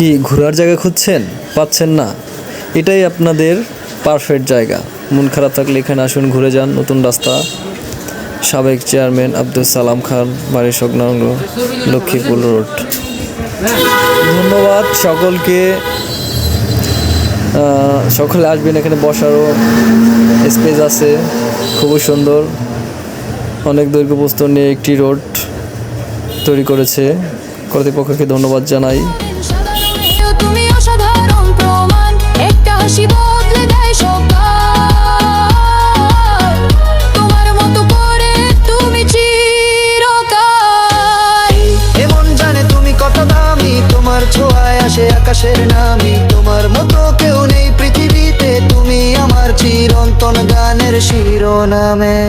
কি ঘোরার জায়গা খুঁজছেন, পাচ্ছেন না? এটাই আপনাদের পারফেক্ট জায়গা। মন খারাপ থাকলে এখানে আসুন, ঘুরে যান। নতুন রাস্তা, সাবেক চেয়ারম্যান আব্দুল সালাম খান বাড়ি, সংলগ্ন লক্ষ্মীপুর রোড। ধন্যবাদ সকলকে। সকলে আসবেন, এখানে বসারও স্পেস আছে, খুবই সুন্দর। অনেক দৈর্ঘ্য প্রস্থ নিয়ে একটি রোড তৈরি করেছে, কর্তৃপক্ষকে ধন্যবাদ জানাই। তুমি অসাধারণ প্রমাণ, একটা হাসি বদলে দেয় সকাল। তোমার মতো করে তুমি চিরকাল। এমন জানে তুমি কত দামি, তোমার ছোঁয়ায় আসে আকাশের নামি। তোমার মতো কেউ নেই পৃথিবীতে, তুমি আমার চিরন্তন গানের শিরোনামে।